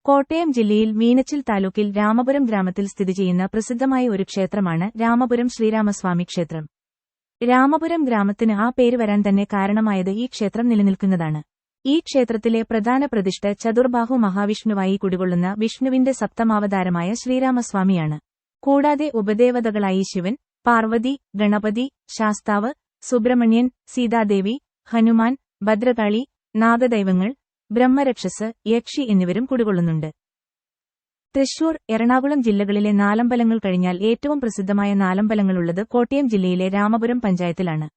കോട്ടയം ജില്ലയിൽ മീനച്ചിൽ താലൂക്കിൽ രാമപുരം ഗ്രാമത്തിൽ സ്ഥിതിചെയ്യുന്ന പ്രസിദ്ധമായ ഒരു ക്ഷേത്രമാണ് രാമപുരം ശ്രീരാമസ്വാമി ക്ഷേത്രം. രാമപുരം ഗ്രാമത്തിന് ആ പേര് വരാൻ തന്നെ കാരണമായത് ഈ ക്ഷേത്രം നിലനിൽക്കുന്നതാണ്. ഈ ക്ഷേത്രത്തിലെ പ്രധാന പ്രതിഷ്ഠ ചതുർബാഹു മഹാവിഷ്ണുവായി കുടികൊള്ളുന്ന വിഷ്ണുവിന്റെ സപ്തമാവതാരമായ ശ്രീരാമസ്വാമിയാണ്. കൂടാതെ ഉപദേവതകളായി ശിവൻ, പാർവതി, ഗണപതി, ശാസ്താവ്, സുബ്രഹ്മണ്യൻ, സീതാദേവി, ഹനുമാൻ, ഭദ്രകാളി, നാഗദൈവങ്ങൾ, ബ്രഹ്മരക്ഷസ്, യക്ഷി എന്നിവരും കുടികൊള്ളുന്നുണ്ട്. തൃശൂർ, എറണാകുളം ജില്ലകളിലെ നാലമ്പലങ്ങൾ കഴിഞ്ഞാൽ ഏറ്റവും പ്രസിദ്ധമായ നാലമ്പലങ്ങളുള്ളത് കോട്ടയം ജില്ലയിലെ രാമപുരം പഞ്ചായത്തിലാണ്.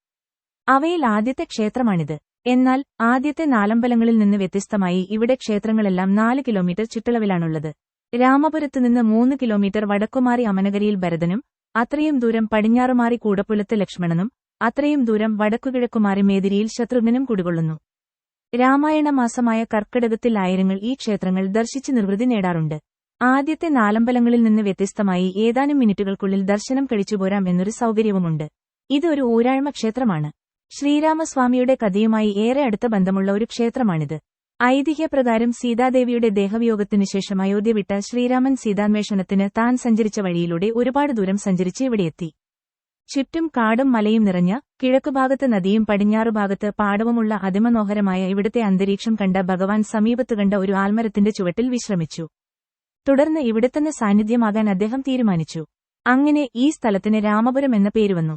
അവയിൽ ആദ്യത്തെ ക്ഷേത്രമാണിത്. എന്നാൽ ആദ്യത്തെ നാലമ്പലങ്ങളിൽ നിന്ന് വ്യത്യസ്തമായി ഇവിടെ ക്ഷേത്രങ്ങളെല്ലാം 4 കിലോമീറ്റർ ചുറ്റളവിലാണുള്ളത്. രാമപുരത്തുനിന്ന് 3 കിലോമീറ്റർ വടക്കുമാറി അമനഗരിയിൽ ഭരതനും, അത്രയും ദൂരം പടിഞ്ഞാറുമാറി കൂടപ്പുലത്ത് ലക്ഷ്മണനും, അത്രയും ദൂരം വടക്കുകിഴക്കുമാറി മേദിരിയിൽ ശത്രുഘ്നനും കുടികൊള്ളുന്നു. രാമായണ മാസമായ കർക്കിടകത്തിൽ ആയിരങ്ങൾ ഈ ക്ഷേത്രങ്ങൾ ദർശിച്ച് നിർവൃതി നേടാറുണ്ട്. ആദ്യത്തെ നാലമ്പലങ്ങളിൽ നിന്ന് വ്യത്യസ്തമായി ഏതാനും മിനിറ്റുകൾക്കുള്ളിൽ ദർശനം കഴിച്ചുപോരാം എന്നൊരു സൗകര്യവുമുണ്ട്. ഇത് ഒരു ഊരാഴ്മ ക്ഷേത്രമാണ്. ശ്രീരാമസ്വാമിയുടെ കഥയുമായി ഏറെ അടുത്ത ബന്ധമുള്ള ഒരു ക്ഷേത്രമാണിത്. ഐതിഹ്യപ്രകാരം സീതാദേവിയുടെ ദേഹവിയോഗത്തിനുശേഷം അയോധ്യ വിട്ട ശ്രീരാമൻ സീതാന്വേഷണത്തിന് താൻ സഞ്ചരിച്ച വഴിയിലൂടെ ഒരുപാട് ദൂരം സഞ്ചരിച്ച് ഇവിടെയെത്തി. ചുറ്റും കാടും മലയും നിറഞ്ഞ, കിഴക്കുഭാഗത്ത് നദിയും പടിഞ്ഞാറുഭാഗത്ത് പാടവുമുള്ള അതിമനോഹരമായ ഇവിടുത്തെ അന്തരീക്ഷം കണ്ട ഭഗവാൻ സമീപത്ത് കണ്ട ഒരു ആൽമരത്തിന്റെ ചുവട്ടിൽ വിശ്രമിച്ചു. തുടർന്ന് ഇവിടെത്തന്നെ സാന്നിധ്യമാകാൻ അദ്ദേഹം തീരുമാനിച്ചു. അങ്ങനെ ഈ സ്ഥലത്തിന് രാമപുരം എന്ന പേരുവന്നു.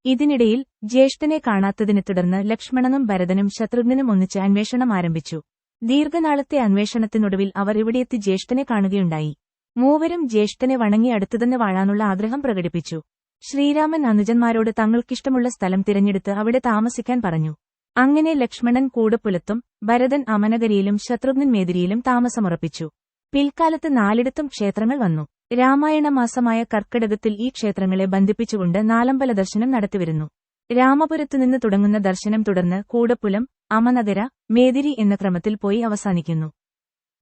ഇതിനിടയിൽ ജ്യേഷ്ഠനെ കാണാത്തതിനെ തുടർന്ന് ലക്ഷ്മണനും ഭരതനും ശത്രുഘ്നനും ഒന്നിച്ച് അന്വേഷണം ആരംഭിച്ചു. ദീർഘനാളത്തെ അന്വേഷണത്തിനൊടുവിൽ അവർ ഇവിടെയെത്തി ജ്യേഷ്ഠനെ കാണുകയുണ്ടായി. മൂവരും ജ്യേഷ്ഠനെ വണങ്ങി അടുത്തുതന്നെ വാഴാനുള്ള ആഗ്രഹം പ്രകടിപ്പിച്ചു. ശ്രീരാമൻ അനുജന്മാരോട് തങ്ങൾക്കിഷ്ടമുള്ള സ്ഥലം തിരഞ്ഞെടുത്ത് അവിടെ താമസിക്കാൻ പറഞ്ഞു. അങ്ങനെ ലക്ഷ്മണൻ കൂടപ്പുലത്തും ഭരതൻ അമനഗരിയിലും ശത്രുഘ്നൻ മേദിരിയിലും താമസമുറപ്പിച്ചു. പിൽക്കാലത്ത് 4 ക്ഷേത്രങ്ങൾ വന്നു. രാമായണ മാസമായ കർക്കിടകത്തിൽ ഈ ക്ഷേത്രങ്ങളെ ബന്ധിപ്പിച്ചുകൊണ്ട് നാലമ്പല ദർശനം നടത്തിവരുന്നു. രാമപുരത്തുനിന്ന് തുടങ്ങുന്ന ദർശനം തുടർന്ന് കൂടപ്പുലം, അമനഗര, മേദിരി എന്ന ക്രമത്തിൽ പോയി അവസാനിക്കുന്നു.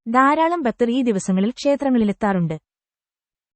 ധാരാളം ഭക്തർ ഈ ദിവസങ്ങളിൽ ക്ഷേത്രങ്ങളിലെത്താറുണ്ട്.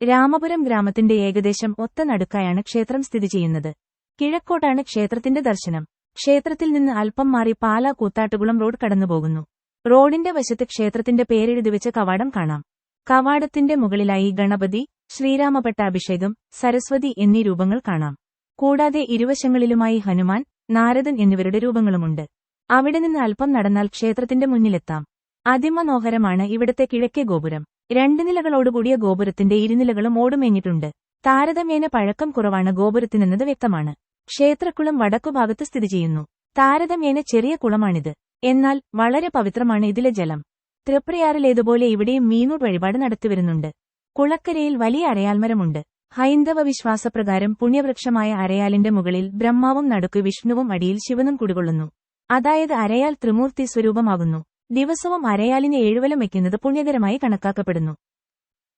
രാമപുരം ഗ്രാമത്തിന്റെ ഏകദേശം ഒത്ത നടുക്കായാണ് ക്ഷേത്രം സ്ഥിതി ചെയ്യുന്നത്. കിഴക്കോട്ടാണ് ക്ഷേത്രത്തിന്റെ ദർശനം. ക്ഷേത്രത്തിൽ നിന്ന് അല്പം മാറി പാലാ കൂത്താട്ടുകുളം റോഡ് കടന്നുപോകുന്നു. റോഡിന്റെ വശത്ത് ക്ഷേത്രത്തിന്റെ പേരെഴുതിവെച്ച കവാടം കാണാം. കവാടത്തിന്റെ മുകളിലായി ഗണപതി, ശ്രീരാമപട്ടാഭിഷേകം, സരസ്വതി എന്നീ രൂപങ്ങൾ കാണാം. കൂടാതെ ഇരുവശങ്ങളിലുമായി ഹനുമാൻ, നാരദൻ എന്നിവരുടെ രൂപങ്ങളുമുണ്ട്. അവിടെ നിന്ന് അല്പം നടന്നാൽ ക്ഷേത്രത്തിന്റെ മുന്നിലെത്താം. അതിമനോഹരമാണ് ഇവിടത്തെ കിഴക്കേ ഗോപുരം. 2 നിലകളോടുകൂടിയ ഗോപുരത്തിന്റെ ഇരുനിലകളും ഓടുമേഞ്ഞിട്ടുണ്ട്. താരതമ്യേന പഴക്കം കുറവാണ് ഗോപുരത്തിനെന്നത് വ്യക്തമാണ്. ക്ഷേത്രക്കുളം വടക്കുഭാഗത്ത് സ്ഥിതി ചെയ്യുന്നു. താരതമ്യേന ചെറിയ കുളമാണിത്. എന്നാൽ വളരെ പവിത്രമാണ് ഇതിലെ ജലം. തൃപ്രയാറിലേതുപോലെ ഇവിടെയും മീനൂർ വഴിപാട് നടത്തിവരുന്നുണ്ട്. കുളക്കരയിൽ വലിയ അരയാൽമരമുണ്ട്. ഹൈന്ദവ വിശ്വാസപ്രകാരം പുണ്യവൃക്ഷമായ അരയാലിന്റെ മുകളിൽ ബ്രഹ്മാവും നടുക്ക് വിഷ്ണുവും അടിയിൽ ശിവനും കുടികൊള്ളുന്നു. അതായത് അരയാൽ ത്രിമൂർത്തി സ്വരൂപമാകുന്നു. ദിവസവും അരയാലിന് 7 വലം വയ്ക്കുന്നത് പുണ്യകരമായി കണക്കാക്കപ്പെടുന്നു.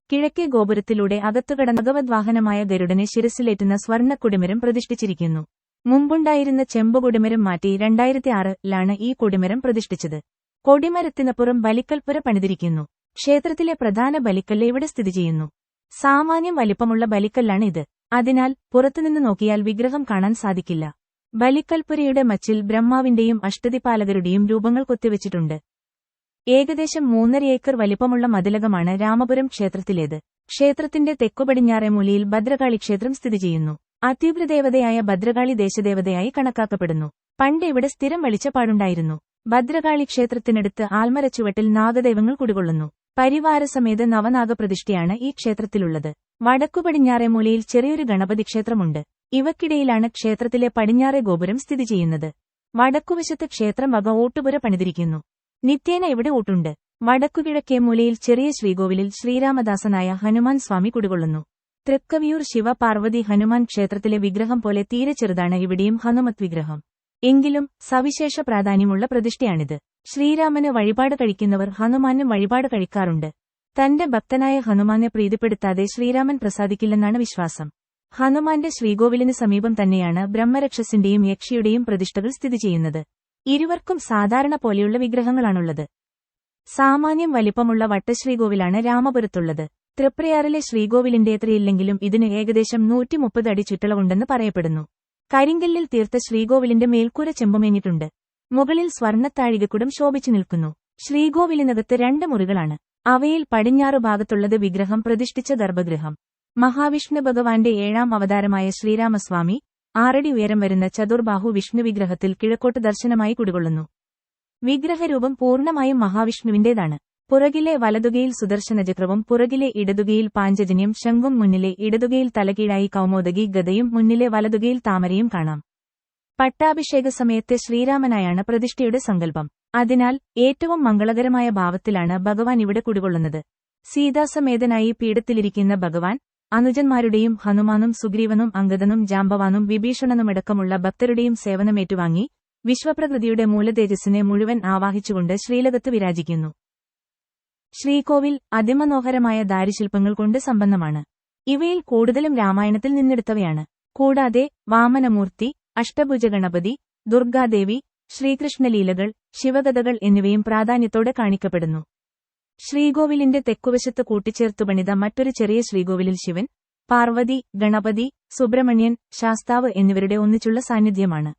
കിഴക്കേ ഗോപുരത്തിലൂടെ അകത്തുകടന്ന ഭഗവദ്വാഹനമായ ഗരുഡനെ ശിരസിലേറ്റുന്ന സ്വർണ്ണക്കൊടിമരം പ്രതിഷ്ഠിച്ചിരിക്കുന്നു. മുമ്പുണ്ടായിരുന്ന ചെമ്പുകൊടിമരം മാറ്റി 2006-ലാണ് ഈ കൊടിമരം പ്രതിഷ്ഠിച്ചത്. കൊടിമരത്തിനപ്പുറം ബലിക്കൽപ്പുര പണിതിരിക്കുന്നു. ക്ഷേത്രത്തിലെ പ്രധാന ബലിക്കല്ല് ഇവിടെ സ്ഥിതി ചെയ്യുന്നു. സാമാന്യം വലിപ്പമുള്ള ബലിക്കല്ലാണ് ഇത്. അതിനാൽ പുറത്തുനിന്ന് നോക്കിയാൽ വിഗ്രഹം കാണാൻ സാധിക്കില്ല. ബലിക്കൽപ്പുരയുടെ മച്ചിൽ ബ്രഹ്മാവിന്റെയും അഷ്ടദിപാലകരുടെയും രൂപങ്ങൾ കൊത്തിവച്ചിട്ടുണ്ട്. ഏകദേശം 3.5 ഏക്കർ വലിപ്പമുള്ള മതിലകമാണ് രാമപുരം ക്ഷേത്രത്തിലേത്. ക്ഷേത്രത്തിന്റെ തെക്കുപടിഞ്ഞാറേ മൂലയിൽ ഭദ്രകാളി ക്ഷേത്രം സ്ഥിതി ചെയ്യുന്നു. അത്യുഗ്രദേവതയായ ഭദ്രകാളി ദേശദേവതയായി കണക്കാക്കപ്പെടുന്നു. പണ്ട് ഇവിടെ സ്ഥിരം വെളിച്ചപ്പാടുണ്ടായിരുന്നു. ഭദ്രകാളി ക്ഷേത്രത്തിനടുത്ത് ആൽമരച്ചുവട്ടിൽ നാഗദൈവങ്ങൾ കുടികൊള്ളുന്നു. പരിവാരസമേത നവനാഗപ്രതിഷ്ഠയാണ് ഈ ക്ഷേത്രത്തിലുള്ളത്. വടക്കുപടിഞ്ഞാറേ മൂലയിൽ ചെറിയൊരു ഗണപതി ക്ഷേത്രമുണ്ട്. ഇവക്കിടയിലാണ് ക്ഷേത്രത്തിലെ പടിഞ്ഞാറേ ഗോപുരം സ്ഥിതി ചെയ്യുന്നത്. വടക്കുവശത്ത് ക്ഷേത്രം വക ഓട്ടുപുര പണിതിരിക്കുന്നു. നിത്യേന ഇവിടെ ഊട്ടുണ്ട്. വടക്കുകിഴക്കേ മൂലയിൽ ചെറിയ ശ്രീകോവിലിൽ ശ്രീരാമദാസനായ ഹനുമാൻ സ്വാമി കുടികൊള്ളുന്നു. തൃക്കവിയൂർ ശിവപാർവതി ഹനുമാൻ ക്ഷേത്രത്തിലെ വിഗ്രഹം പോലെ തീരെ ചെറുതാണ് ഇവിടെയും ഹനുമത് വിഗ്രഹം. എങ്കിലും സവിശേഷ പ്രാധാന്യമുള്ള പ്രതിഷ്ഠയാണിത്. ശ്രീരാമന് വഴിപാട് കഴിക്കുന്നവർ ഹനുമാനും വഴിപാട് കഴിക്കാറുണ്ട്. തന്റെ ഭക്തനായ ഹനുമാനെ പ്രീതിപ്പെടുത്താതെ ശ്രീരാമൻ പ്രസാദിക്കില്ലെന്നാണ് വിശ്വാസം. ഹനുമാന്റെ ശ്രീകോവിലിന് സമീപം തന്നെയാണ് ബ്രഹ്മരക്ഷസിന്റെയും യക്ഷിയുടെയും പ്രതിഷ്ഠകൾ സ്ഥിതി ചെയ്യുന്നത്. ഇരുവർക്കും സാധാരണ പോലെയുള്ള വിഗ്രഹങ്ങളാണുള്ളത്. സാമാന്യം വലിപ്പമുള്ള വട്ടശ്രീകോവിലാണ് രാമപുരത്തുള്ളത്. തൃപ്രയാറിലെ ശ്രീകോവിലിന്റെത്രയില്ലെങ്കിലും ഇതിന് ഏകദേശം 130 അടി ചുറ്റളവുണ്ടെന്ന് പറയപ്പെടുന്നു. കരിങ്കല്ലിൽ തീർത്ത ശ്രീകോവിലിന്റെ മേൽക്കൂര ചെമ്പുമേഞ്ഞിട്ടുണ്ട്. മുകളിൽ സ്വർണ്ണത്താഴികക്കുടം ശോഭിച്ചു നിൽക്കുന്നു. ശ്രീകോവിലിനകത്ത് 2 മുറികളാണ്. അവയിൽ പടിഞ്ഞാറു ഭാഗത്തുള്ളത് വിഗ്രഹം പ്രതിഷ്ഠിച്ച ഗർഭഗൃഹം. മഹാവിഷ്ണു ഭഗവാന്റെ 7ാം അവതാരമായ ശ്രീരാമസ്വാമി 6 അടി ഉയരം വരുന്ന ചതുർബാഹു വിഷ്ണു വിഗ്രഹത്തിൽ കിഴക്കോട്ട് ദർശനമായി കുടികൊള്ളുന്നു. വിഗ്രഹരൂപം പൂർണ്ണമായും മഹാവിഷ്ണുവിന്റേതാണ്. പുറകിലെ വലതുകയിൽ സുദർശനചക്രവും പുറകിലെ ഇടതുകയിൽ പാഞ്ചജന്യം ശംഖും മുന്നിലെ ഇടതുകയിൽ തലകീഴായി കൗമോദകി ഗദയും മുന്നിലെ വലതുകയിൽ താമരയും കാണാം. പട്ടാഭിഷേക സമയത്തെ ശ്രീരാമനായാണ് പ്രതിഷ്ഠയുടെ സങ്കല്പം. അതിനാൽ ഏറ്റവും മംഗളകരമായ ഭാവത്തിലാണ് ഭഗവാൻ ഇവിടെ കുടികൊള്ളുന്നത്. സീതാസമേതനായി പീഠത്തിലിരിക്കുന്ന ഭഗവാൻ അനുജന്മാരുടെയും ഹനുമാനും സുഗ്രീവനും അംഗദനും ജാംബവാനും വിഭീഷണനുമടക്കമുള്ള ഭക്തരുടെയും സേവനമേറ്റുവാങ്ങി വിശ്വപ്രകൃതിയുടെ മൂലതേജസ്സിനെ മുഴുവൻ ആവാഹിച്ചുകൊണ്ട് ശ്രീലകത്ത് വിരാജിക്കുന്നു. ശ്രീകോവിൽ അതിമനോഹരമായ ദാരുശില്പങ്ങൾ കൊണ്ട് സമ്പന്നമാണ്. ഇവയിൽ കൂടുതലും രാമായണത്തിൽ നിന്നെടുത്തവയാണ്. കൂടാതെ വാമനമൂർത്തി, അഷ്ടഭുജഗണപതി, ദുർഗാദേവി, ശ്രീകൃഷ്ണലീലകൾ, ശിവകഥകൾ എന്നിവയും പ്രാധാന്യത്തോടെ കാണിക്കപ്പെടുന്നു. ശ്രീകോവിലിന്റെ തെക്കുവശത്ത് കൂട്ടിച്ചേർത്തു പണിത മറ്റൊരു ചെറിയ ശ്രീകോവിലിൽ ശിവൻ, പാർവതി, ഗണപതി, സുബ്രഹ്മണ്യൻ, ശാസ്താവ് എന്നിവരുടെ ഒന്നിച്ചുള്ള സാന്നിധ്യമാണ്.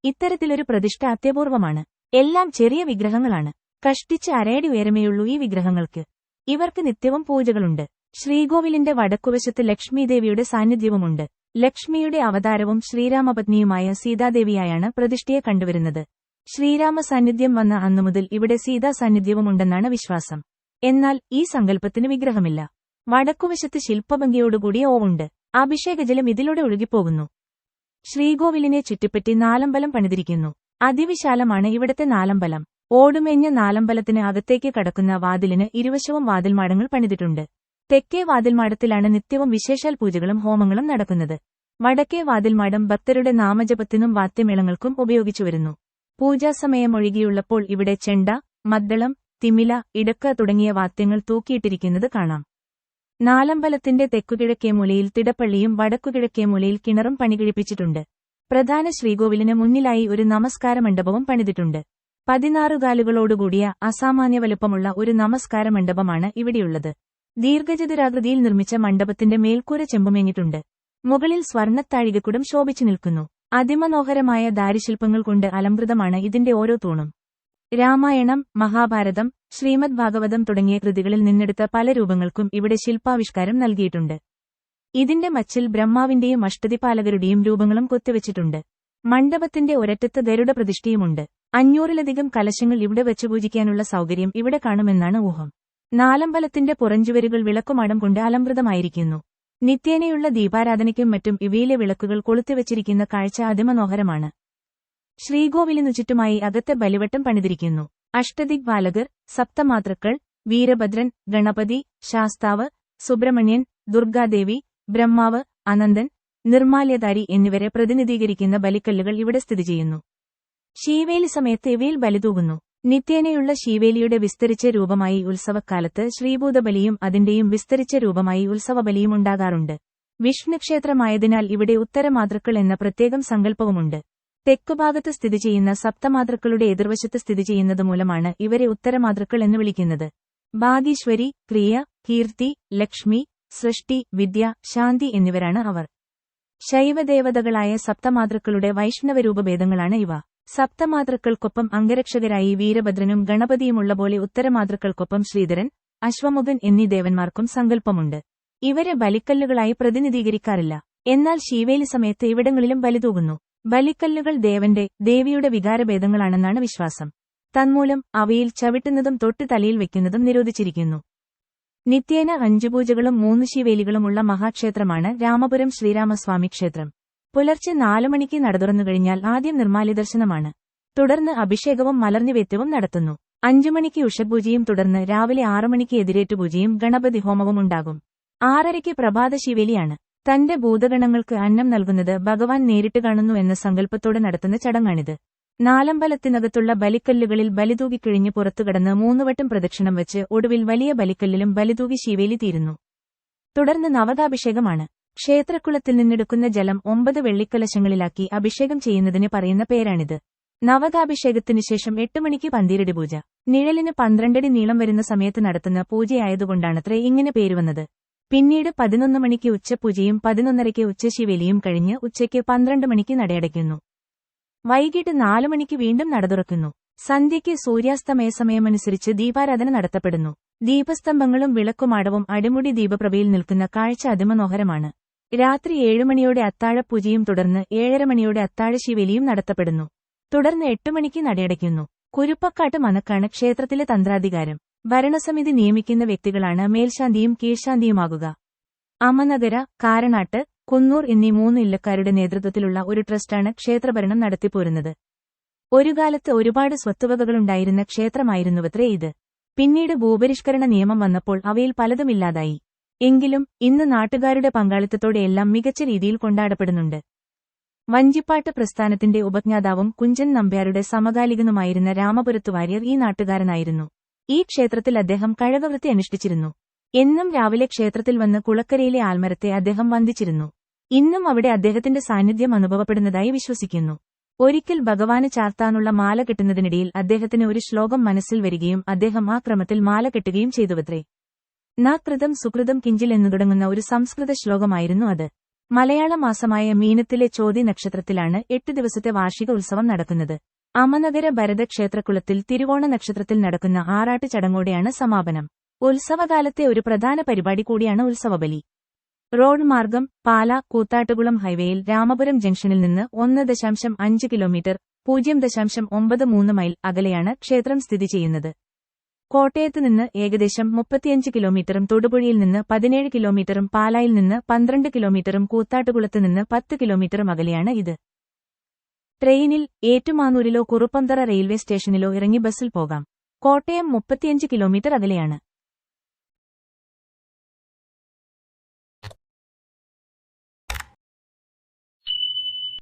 ഇത്തരത്തിലൊരു പ്രതിഷ്ഠ അത്യപൂർവമാണ്. എല്ലാം ചെറിയ വിഗ്രഹങ്ങളാണ്. കഷ്ടിച്ച് 1 അടി ഉയരമേയുള്ളൂ ഈ വിഗ്രഹങ്ങൾക്ക്. ഇവർക്ക് നിത്യവും പൂജകളുണ്ട്. ശ്രീകോവിലിന്റെ വടക്കുവശത്ത് ലക്ഷ്മീദേവിയുടെ സാന്നിധ്യവുമുണ്ട്. ലക്ഷ്മിയുടെ അവതാരവും ശ്രീരാമപത്നിയുമായ സീതാദേവിയായാണ് പ്രതിഷ്ഠയെ കണ്ടുവരുന്നത്. ശ്രീരാമ സാന്നിധ്യം വന്ന അന്നുമുതൽ ഇവിടെ സീതാ സാന്നിധ്യവുമുണ്ടെന്നാണ് വിശ്വാസം. എന്നാൽ ഈ സങ്കല്പത്തിന് വിഗ്രഹമില്ല. വടക്കുവശത്ത് ശില്പഭംഗിയോടുകൂടിയ ഓവുണ്ട്. അഭിഷേകജലം ഇതിലൂടെ ഒഴുകിപ്പോകുന്നു. ശ്രീകോവിലിനെ ചുറ്റിപ്പറ്റി നാലമ്പലം പണിതിരിക്കുന്നു. അതിവിശാലമാണ് ഇവിടത്തെ നാലമ്പലം. ഓടുമേഞ്ഞ നാലമ്പലത്തിന് അകത്തേക്ക് കടക്കുന്ന വാതിലിന് ഇരുവശവും വാതിൽമാടങ്ങൾ പണിതിട്ടുണ്ട്. തെക്കേ വാതിൽമാടത്തിലാണ് നിത്യവും വിശേഷാൽ പൂജകളും ഹോമങ്ങളും നടക്കുന്നത്. വടക്കേ വാതിൽമാടം ഭക്തരുടെ നാമജപത്തിനും വാദ്യമേളങ്ങൾക്കും ഉപയോഗിച്ചുവരുന്നു. പൂജാസമയമൊഴികെയുള്ളപ്പോൾ ഇവിടെ ചെണ്ട, മദ്ദളം, തിമില, ഇടക്ക തുടങ്ങിയ വാദ്യങ്ങൾ തൂക്കിയിട്ടിരിക്കുന്നത് കാണാം. നാലമ്പലത്തിന്റെ തെക്കുകിഴക്കേ മൂലയിൽ തിടപ്പള്ളിയും വടക്കുകിഴക്കേ മൂലയിൽ കിണറും പണികഴിപ്പിച്ചിട്ടുണ്ട്. പ്രധാന ശ്രീകോവിലിന് മുന്നിലായി ഒരു നമസ്കാര മണ്ഡപവും പണിതിട്ടുണ്ട്. 16 കാലുകളോടുകൂടിയ അസാമാന്യ വലുപ്പമുള്ള ഒരു നമസ്കാര മണ്ഡപമാണ് ഇവിടെയുള്ളത്. ദീർഘചതുരാകൃതിയിൽ നിർമ്മിച്ച മണ്ഡപത്തിന്റെ മേൽക്കൂര ചെമ്പുമേഞ്ഞിട്ടുണ്ട്. മുകളിൽ സ്വർണ്ണത്താഴികക്കുടം ശോഭിച്ചു നിൽക്കുന്നു. അതിമനോഹരമായ ദാരുശില്പങ്ങൾ കൊണ്ട് അലംകൃതമാണ് ഇതിന്റെ ഓരോ തൂണും. രാമായണം, മഹാഭാരതം, ശ്രീമദ് ഭാഗവതം തുടങ്ങിയ കൃതികളിൽ നിന്നെടുത്ത പല രൂപങ്ങൾക്കും ഇവിടെ ശില്പാവിഷ്കാരം നൽകിയിട്ടുണ്ട്. ഇതിന്റെ മച്ചിൽ ബ്രഹ്മാവിന്റെയും അഷ്ടദിപാലകരുടെയും രൂപങ്ങളും കൊത്തിവച്ചിട്ടുണ്ട്. മണ്ഡപത്തിന്റെ ഒരറ്റത്ത് ഗരുഡ പ്രതിഷ്ഠയുമുണ്ട്. 500-ലധികം കലശങ്ങൾ ഇവിടെ വെച്ച് പൂജിക്കാനുള്ള സൗകര്യം ഇവിടെ കാണുമെന്നാണ് ഊഹം. നാലമ്പലത്തിന്റെ പുറഞ്ചുവരുകൾ വിളക്കുമാടം കൊണ്ട് അലംകൃതമായിരിക്കുന്നു. നിത്യേനയുള്ള ദീപാരാധനയ്ക്കും മറ്റും ഇവയിലെ വിളക്കുകൾ കൊളുത്തിവച്ചിരിക്കുന്ന കാഴ്ച അതിമനോഹരമാണ്. ശ്രീകോവിലിനു ചുറ്റുമായി അകത്തെ ബലിവട്ടം പണിതിരിക്കുന്നു. അഷ്ടദിഗ്പാലകർ, സപ്തമാതൃക്കൾ, വീരഭദ്രൻ, ഗണപതി, ശാസ്താവ്, സുബ്രഹ്മണ്യൻ, ദുർഗാദേവി, ബ്രഹ്മാവ്, അനന്തൻ, നിർമാല്യധാരി എന്നിവരെ പ്രതിനിധീകരിക്കുന്ന ബലിക്കല്ലുകൾ ഇവിടെ സ്ഥിതിചെയ്യുന്നു. ശീവേലി സമയത്ത് ഇവയിൽ ബലിതൂകുന്നു. നിത്യേനയുള്ള ശീവേലിയുടെ വിസ്തരിച്ച രൂപമായി ഉത്സവക്കാലത്ത് ശ്രീഭൂതബലിയും അതിന്റെയും വിസ്തരിച്ച രൂപമായി ഉത്സവബലിയും ഉണ്ടാകാറുണ്ട്. വിഷ്ണുക്ഷേത്രമായതിനാൽ ഇവിടെ ഉത്തരമാതൃക്കൾ എന്ന പ്രത്യേകം സങ്കല്പവുമുണ്ട്. തെക്കുഭാഗത്ത് സ്ഥിതിചെയ്യുന്ന സപ്തമാതൃക്കളുടെ എതിർവശത്ത് സ്ഥിതിചെയ്യുന്നതുമൂലമാണ് ഇവരെ ഉത്തരമാതൃക്കൾ എന്ന് വിളിക്കുന്നത്. ഭാഗീശ്വരി, ക്രിയ, കീർത്തി, ലക്ഷ്മി, സൃഷ്ടി, വിദ്യ, ശാന്തി എന്നിവരാണ് അവർ. ശൈവദേവതകളായ സപ്തമാതൃക്കളുടെ വൈഷ്ണവരൂപഭേദങ്ങളാണ് ഇവ. സപ്തമാതൃക്കൾക്കൊപ്പം അംഗരക്ഷകരായി വീരഭദ്രനും ഗണപതിയുമുള്ളപോലെ ഉത്തരമാതൃക്കൾക്കൊപ്പം ശ്രീധരൻ, അശ്വമുഖൻ എന്നീ ദേവന്മാർക്കും സങ്കല്പമുണ്ട്. ഇവരെ ബലിക്കല്ലുകളായി പ്രതിനിധീകരിക്കാറില്ല. എന്നാൽ ശീവേലി സമയത്ത് ഇവിടങ്ങളിലും ബലിതൂകുന്നു. ബലിക്കല്ലുകൾ ദേവിയുടെ വികാരഭേദങ്ങളാണെന്നാണ് വിശ്വാസം. തന്മൂലം അവയിൽ ചവിട്ടുന്നതും തൊട്ട് തലയിൽ വെക്കുന്നതും നിരോധിച്ചിരിക്കുന്നു. നിത്യേന 5 പൂജകളും 3 ശീവേലികളുമുള്ള മഹാക്ഷേത്രമാണ് രാമപുരം ശ്രീരാമസ്വാമി ക്ഷേത്രം. പുലർച്ചെ 4 മണിക്ക് നട തുറന്നുകഴിഞ്ഞാൽ ആദ്യം നിർമ്മാല്യദർശനമാണ്. തുടർന്ന് അഭിഷേകവും മലർനിവേദ്യവും നടത്തുന്നു. 5 മണിക്ക് ഉഷപൂജയും തുടർന്ന് രാവിലെ 6 മണിക്ക് എതിരേറ്റുപൂജയും ഗണപതി ഹോമവും ഉണ്ടാകും. 6:30-ക്ക് പ്രഭാത ശീവേലിയാണ്. തന്റെ ഭൂതഗണങ്ങൾക്ക് അന്നം നൽകുന്നത് ഭഗവാൻ നേരിട്ട് കാണുന്നു എന്ന സങ്കല്പത്തോടെ നടത്തുന്ന ചടങ്ങാണിത്. നാലമ്പലത്തിനകത്തുള്ള ബലിക്കല്ലുകളിൽ ബലിതൂകിക്കഴിഞ്ഞ് പുറത്തുകടന്ന് 3 വട്ടം പ്രദക്ഷിണം വെച്ച് ഒടുവിൽ വലിയ ബലിക്കല്ലിലും ബലിതൂകി ശീവേലി തീരുന്നു. തുടർന്ന് നവകാഭിഷേകമാണ്. ക്ഷേത്രക്കുളത്തിൽ നിന്നെടുക്കുന്ന ജലം 9 വെള്ളിക്കലശങ്ങളിലാക്കി അഭിഷേകം ചെയ്യുന്നതിന് പറയുന്ന പേരാണിത്. നവകാഭിഷേകത്തിനുശേഷം 8 മണിക്ക് പന്തീരടി പൂജ. നിഴലിന് 12 അടി നീളം വരുന്ന സമയത്ത് നടത്തുന്ന പൂജയായതുകൊണ്ടാണത്രേ ഇങ്ങനെ പേരുവന്നത്. പിന്നീട് 11 മണിക്ക് ഉച്ചപൂജയും 11:30-ക്ക് ഉച്ചശീവേലിയും കഴിഞ്ഞ് ഉച്ചയ്ക്ക് 12 മണിക്ക് നടയടയ്ക്കുന്നു. വൈകിട്ട് 4 മണിക്ക് വീണ്ടും നട തുറക്കുന്നു. സന്ധ്യയ്ക്ക് സൂര്യാസ്തമയ സമയമനുസരിച്ച് ദീപാരാധന നടത്തപ്പെടുന്നു. ദീപസ്തംഭങ്ങളും വിളക്കുമാടവും അടിമുടി ദീപപ്രഭയിൽ നിൽക്കുന്ന കാഴ്ച അതിമനോഹരമാണ്. രാത്രി 7 മണിയോടെ അത്താഴപൂജയും തുടർന്ന് 7:30 മണിയോടെ അത്താഴശീവേലിയും നടത്തപ്പെടുന്നു. തുടർന്ന് 8 മണിക്ക് നടയടയ്ക്കുന്നു. കുരുപ്പക്കാട്ട് മനക്കാണ് ക്ഷേത്രത്തിലെ തന്ത്രാധികാരം. ഭരണസമിതി നിയമിക്കുന്ന വ്യക്തികളാണ് മേൽശാന്തിയും കീഴ്ശാന്തിയുമാകുക. അമനഗര, കാരണാട്ട്, കുന്നൂർ എന്നീ 3 ഇല്ലക്കാരുടെ നേതൃത്വത്തിലുള്ള ഒരു ട്രസ്റ്റാണ് ക്ഷേത്രഭരണം നടത്തിപ്പോരുന്നത്. ഒരുകാലത്ത് ഒരുപാട് സ്വത്തുവകകളുണ്ടായിരുന്ന ക്ഷേത്രമായിരുന്നുവത്രേ ഇത്. പിന്നീട് ഭൂപരിഷ്കരണ നിയമം വന്നപ്പോൾ അവയിൽ പലതുമില്ലാതായി. എങ്കിലും ഇന്ന് നാട്ടുകാരുടെ പങ്കാളിത്തത്തോടെയെല്ലാം മികച്ച രീതിയിൽ കൊണ്ടാടപ്പെടുന്നുണ്ട്. വഞ്ചിപ്പാട്ട് പ്രസ്ഥാനത്തിന്റെ ഉപജ്ഞാതാവും കുഞ്ചൻ നമ്പ്യാരുടെ സമകാലികനുമായിരുന്ന രാമപുരത്തു വാര്യർ ഈ നാട്ടുകാരനായിരുന്നു. ഈ ക്ഷേത്രത്തിൽ അദ്ദേഹം കഴകവൃത്തി അനുഷ്ഠിച്ചിരുന്നു. എന്നും രാവിലെ ക്ഷേത്രത്തിൽ വന്ന് കുളക്കരയിലെ ആൽമരത്തെ അദ്ദേഹം വന്ദിച്ചിരുന്നു. ഇന്നും അവിടെ അദ്ദേഹത്തിന്റെ സാന്നിധ്യം അനുഭവപ്പെടുന്നതായി വിശ്വസിക്കുന്നു. ഒരിക്കൽ ഭഗവാന് ചാർത്താനുള്ള മാല കെട്ടുന്നതിനിടയിൽ അദ്ദേഹത്തിന് ഒരു ശ്ലോകം മനസ്സിൽ വരികയും അദ്ദേഹം ആ ക്രമത്തിൽ മാല കെട്ടുകയും ചെയ്തുവത്രേ. ന കൃതം സുകൃതം കിഞ്ചിൽ എന്നു തുടങ്ങുന്ന ഒരു സംസ്കൃത ശ്ലോകമായിരുന്നു അത്. മലയാള മാസമായ മീനത്തിലെ ചോതി നക്ഷത്രത്തിലാണ് 8 ദിവസത്തെ വാർഷിക ഉത്സവം നടക്കുന്നത്. അമനഗര ഭരത ക്ഷേത്രക്കുളത്തിൽ തിരുവോണ നക്ഷത്രത്തിൽ നടക്കുന്ന ആറാട്ട് ചടങ്ങോടെയാണ് സമാപനം. ഉത്സവകാലത്തെ ഒരു പ്രധാന പരിപാടി കൂടിയാണ് ഉത്സവബലി. റോഡ് മാർഗം പാല കൂത്താട്ടുകുളം ഹൈവേയിൽ രാമപുരം ജംഗ്ഷനിൽ നിന്ന് 1.5 കിലോമീറ്റർ 0.93 മൈൽ അകലെയാണ് ക്ഷേത്രം സ്ഥിതി ചെയ്യുന്നത്. കോട്ടയത്ത് നിന്ന് ഏകദേശം 35 കിലോമീറ്ററും തൊടുപുഴയിൽ നിന്ന് 17 കിലോമീറ്ററും പാലായിൽ നിന്ന് 12 കിലോമീറ്ററും കൂത്താട്ടുകുളത്ത് നിന്ന് 10 കിലോമീറ്ററും അകലെയാണ് ഇത്. ട്രെയിനിൽ ഏറ്റുമാനൂരിലോ കുറുപ്പന്തറ റെയിൽവേ സ്റ്റേഷനിലോ ഇറങ്ങി ബസ്സിൽ പോകാം. കോട്ടയം 35 കിലോമീറ്റർ അകലെയാണ്.